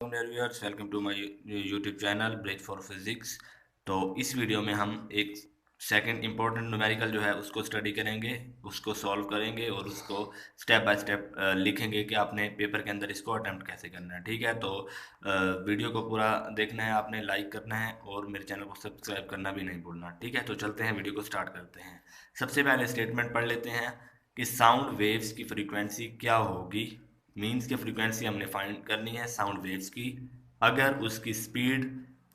Viewers, welcome to my YouTube channel Bridge for Physics. तो इस video में हम एक सेकंड इम्पोर्टेंट न्यूमेरिकल जो है उसको स्टडी करेंगे, उसको सॉल्व करेंगे और उसको स्टेप बाय स्टेप लिखेंगे कि आपने पेपर के अंदर इसको अटेम्प्ट कैसे करना है। ठीक है, तो वीडियो को पूरा देखना है, आपने लाइक करना है और मेरे चैनल को सब्सक्राइब करना भी नहीं भूलना। ठीक है, तो चलते हैं, वीडियो को स्टार्ट करते हैं। सबसे पहले स्टेटमेंट पढ़ लेते हैं कि साउंड वेव्स की फ्रीक्वेंसी क्या होगी। मीन्स की फ्रीक्वेंसी हमने फाइंड करनी है साउंड वेव्स की, अगर उसकी स्पीड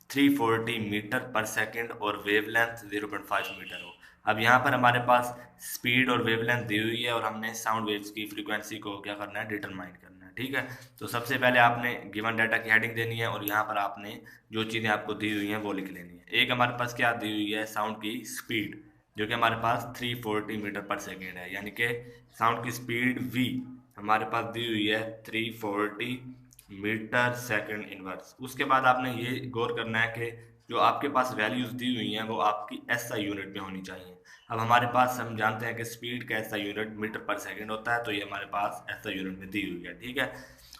340 मीटर पर सेकंड और वेवलेंथ 0.5 मीटर हो। अब यहाँ पर हमारे पास स्पीड और वेवलेंथ दी हुई है और हमने साउंड वेव्स की फ्रीक्वेंसी को क्या करना है, डिटरमाइन करना है। ठीक है, तो सबसे पहले आपने गिवन डाटा की हेडिंग देनी है और यहाँ पर आपने जो चीज़ें आपको दी हुई हैं वो लिख लेनी है। एक हमारे पास क्या दी हुई है, साउंड की स्पीड, जो कि हमारे पास 340 मीटर पर सेकेंड है, यानी कि साउंड की स्पीड v हमारे पास दी हुई है 340 मीटर सेकंड इनवर्स। उसके बाद आपने ये गौर करना है कि जो आपके पास वैल्यूज दी हुई हैं वो आपकी एसआई यूनिट में होनी चाहिए। अब हमारे पास, हम जानते हैं कि स्पीड का एसआई यूनिट मीटर पर सेकंड होता है, तो ये हमारे पास एसआई यूनिट में दी हुई है। ठीक है,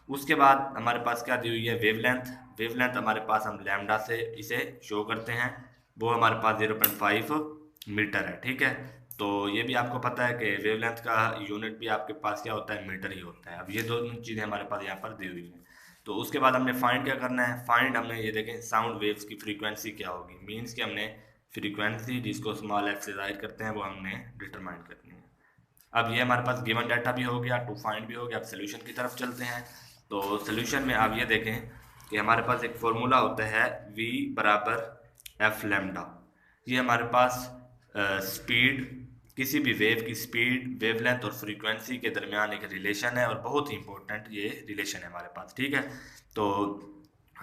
उसके बाद हमारे पास क्या दी हुई है, वेवलेंथ। वेवलेंथ हमारे पास हम लैम्डा से इसे शो करते हैं, वो हमारे पास 0.5 मीटर है। ठीक है, तो ये भी आपको पता है कि वेवलेंथ का यूनिट भी आपके पास क्या होता है, मीटर ही होता है। अब ये दोनों चीज़ें हमारे पास यहाँ पर दी हुई हैं। तो उसके बाद हमने फाइंड क्या करना है, फाइंड हमने ये देखें साउंड वेव्स की फ्रीक्वेंसी क्या होगी। मीन्स कि हमने फ्रीक्वेंसी जिसको स्मॉल एफ से जाहिर करते हैं वो हमने डिटरमाइन करनी है। अब ये हमारे पास गिवन डाटा भी हो गया, टू फाइंड भी हो गया। अब सोल्यूशन की तरफ चलते हैं। तो सोल्यूशन में आप ये देखें कि हमारे पास एक फॉर्मूला होता है v बराबर एफ लेमडा। ये हमारे पास स्पीड, किसी भी वेव की स्पीड, वेवलेंथ और फ्रीक्वेंसी के दरमियान एक रिलेशन है और बहुत ही इंपॉर्टेंट ये रिलेशन है हमारे पास। ठीक है, तो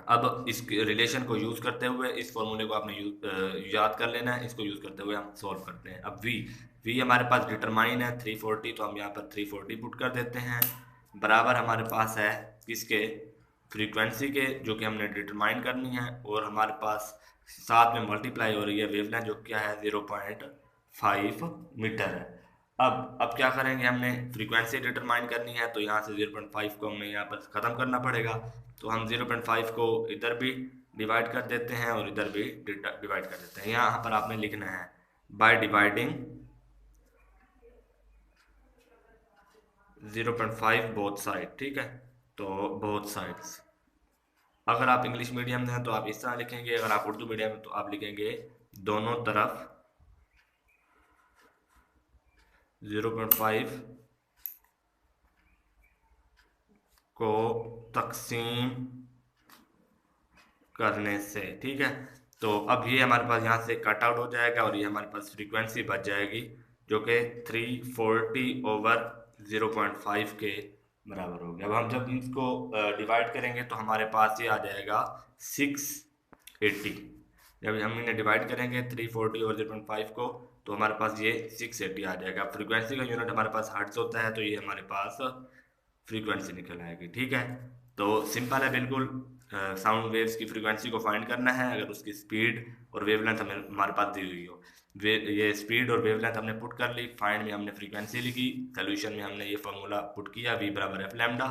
अब इस रिलेशन को यूज़ करते हुए इस फॉर्मूले को आपने याद कर लेना है, इसको यूज़ करते हुए हम सॉल्व करते हैं। अब v हमारे पास डिटरमाइन है 340, तो हम यहाँ पर 340 पुट कर देते हैं, बराबर हमारे पास है किसके, फ्रीक्वेंसी के, जो कि हमने डिटरमाइन करनी है, और हमारे पास साथ में मल्टीप्लाई हो रही है वेवलेंथ, जो क्या है 0.5 मीटर है। अब क्या करेंगे, हमने फ्रीक्वेंसी डिटरमाइन करनी है, तो यहाँ से 0.5 को हमें यहाँ पर ख़त्म करना पड़ेगा। तो हम 0.5 को इधर भी डिवाइड कर देते हैं और इधर भी डिवाइड कर देते हैं। यहाँ पर आपने लिखना है बाय डिवाइडिंग 0.5 बोथ साइड। ठीक है, तो बोथ साइड्स, अगर आप इंग्लिश मीडियम में हैं तो आप इस तरह लिखेंगे, अगर आप उर्दू मीडियम में तो आप लिखेंगे दोनों तरफ 0.5 को तकसीम करने से। ठीक है, तो अब ये हमारे पास यहाँ से कट आउट हो जाएगा और ये हमारे पास फ्रीक्वेंसी बच जाएगी, जो कि 340 ओवर 0.5 के बराबर हो गया। अब हम जब इसको डिवाइड करेंगे तो हमारे पास ये आ जाएगा 680। जब हम इन्हें डिवाइड करेंगे 340 और 0.5 को, तो हमारे पास ये 680 आ जाएगा। फ्रीक्वेंसी का यूनिट हमारे पास हर्ट्ज होता है, तो ये हमारे पास फ्रीक्वेंसी निकल आएगी। ठीक है, तो सिंपल है बिल्कुल। साउंड वेव्स की फ्रीक्वेंसी को फाइंड करना है अगर उसकी स्पीड और वेवलेंथ हमें हमारे पास दी हुई हो। ये स्पीड और वेवलेंथ हमने पुट कर ली, फाइंड में हमने फ्रीक्वेंसी लिखी, सोल्यूशन में हमने ये फॉर्मूला पुट किया v बराबर एफ लैम्डा।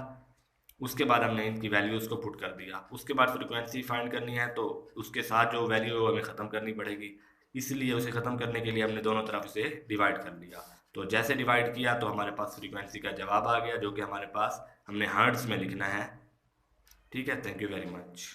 उसके बाद हमने इनकी वैल्यूज़ को पुट कर दिया। उसके बाद फ्रीक्वेंसी फाइंड करनी है, तो उसके साथ जो वैल्यू है वो हमें ख़त्म करनी पड़ेगी, इसलिए उसे ख़त्म करने के लिए हमने दोनों तरफ इसे डिवाइड कर लिया। तो जैसे डिवाइड किया तो हमारे पास फ्रीक्वेंसी का जवाब आ गया, जो कि हमारे पास हमने हर्ट्ज में लिखना है। ठीक है, थैंक यू वेरी मच।